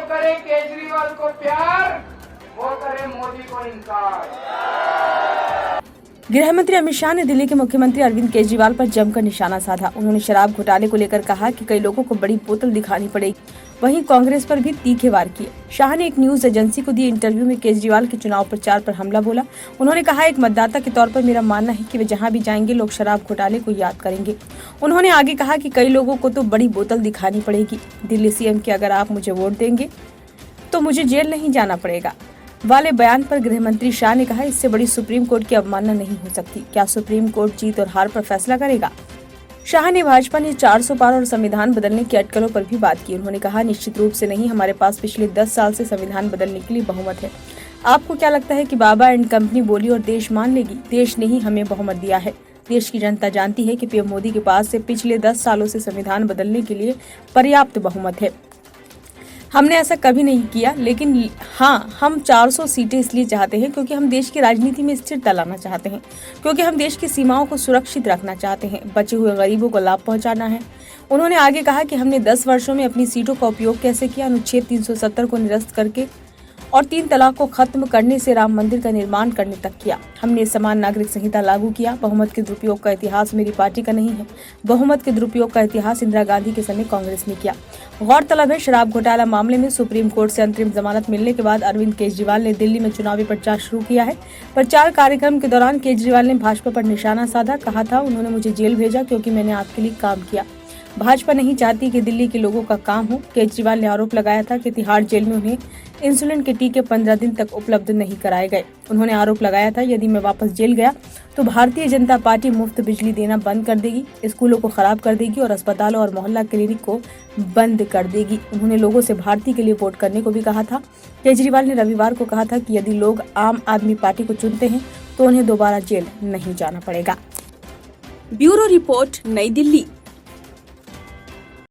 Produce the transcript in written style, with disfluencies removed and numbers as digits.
करे केजरीवाल को प्यार, वो करे मोदी को इनकार। गृह मंत्री अमित शाह ने दिल्ली के मुख्यमंत्री अरविंद केजरीवाल पर जमकर निशाना साधा। उन्होंने शराब घोटाले को लेकर कहा कि कई लोगों को बड़ी बोतल दिखानी पड़ेगी। वहीं कांग्रेस पर भी तीखे वार किए। शाह ने एक न्यूज एजेंसी को दिए इंटरव्यू में केजरीवाल के चुनाव प्रचार पर हमला बोला। उन्होंने कहा, एक मतदाता के तौर पर मेरा मानना है कि वे जहां भी जाएंगे लोग शराब घोटाले को याद करेंगे। उन्होंने आगे कहा कि कई लोगों को तो बड़ी बोतल दिखानी पड़ेगी। दिल्ली सीएम के अगर आप मुझे वोट देंगे तो मुझे जेल नहीं जाना पड़ेगा वाले बयान पर गृह मंत्री शाह ने कहा, इससे बड़ी सुप्रीम कोर्ट की अवमानना नहीं हो सकती। क्या सुप्रीम कोर्ट जीत और हार पर फैसला करेगा? शाह ने भाजपा ने 400 पार और संविधान बदलने की अटकलों पर भी बात की। उन्होंने कहा, निश्चित रूप से नहीं, हमारे पास पिछले 10 साल से संविधान बदलने के लिए बहुमत है। आपको क्या लगता है कि बाबा एंड कंपनी बोली और देश मान लेगी? देश ने ही हमें बहुमत दिया है। देश की जनता जानती है कि पीएम मोदी के पास से पिछले 10 सालों से संविधान बदलने के लिए पर्याप्त बहुमत है। हमने ऐसा कभी नहीं किया, लेकिन हाँ, हम 400 सीटें इसलिए चाहते हैं क्योंकि हम देश की राजनीति में स्थिरता लाना चाहते हैं, क्योंकि हम देश की सीमाओं को सुरक्षित रखना चाहते हैं, बचे हुए गरीबों को लाभ पहुंचाना है। उन्होंने आगे कहा कि हमने 10 वर्षों में अपनी सीटों का उपयोग कैसे किया। अनुच्छेद 370 को निरस्त करके और 3 तलाक को खत्म करने से राम मंदिर का निर्माण करने तक किया। हमने समान नागरिक संहिता लागू किया। बहुमत के दुरुपयोग का इतिहास मेरी पार्टी का नहीं है। बहुमत के दुरुपयोग का इतिहास इंदिरा गांधी के समय कांग्रेस ने किया। गौरतलब है, शराब घोटाला मामले में सुप्रीम कोर्ट से अंतरिम जमानत मिलने के बाद अरविंद केजरीवाल ने दिल्ली में चुनावी प्रचार शुरू किया है। प्रचार कार्यक्रम के दौरान केजरीवाल ने भाजपा पर निशाना साधा। कहा था, उन्होंने मुझे जेल भेजा क्योंकि मैंने आपके लिए काम किया। भाजपा नहीं चाहती कि दिल्ली के लोगों का काम हो। केजरीवाल ने आरोप लगाया था कि तिहाड़ जेल में उन्हें इंसुलिन के टीके 15 दिन तक उपलब्ध नहीं कराए गए। उन्होंने आरोप लगाया था, यदि मैं वापस जेल गया तो भारतीय जनता पार्टी मुफ्त बिजली देना बंद कर देगी, स्कूलों को खराब कर देगी और अस्पतालों और मोहल्ला क्लिनिक को बंद कर देगी। उन्होंने लोगों से भारतीय के लिए वोट करने को भी कहा था। केजरीवाल ने रविवार को कहा था कि यदि लोग आम आदमी पार्टी को चुनते हैं तो उन्हें दोबारा जेल नहीं जाना पड़ेगा। ब्यूरो रिपोर्ट, नई दिल्ली।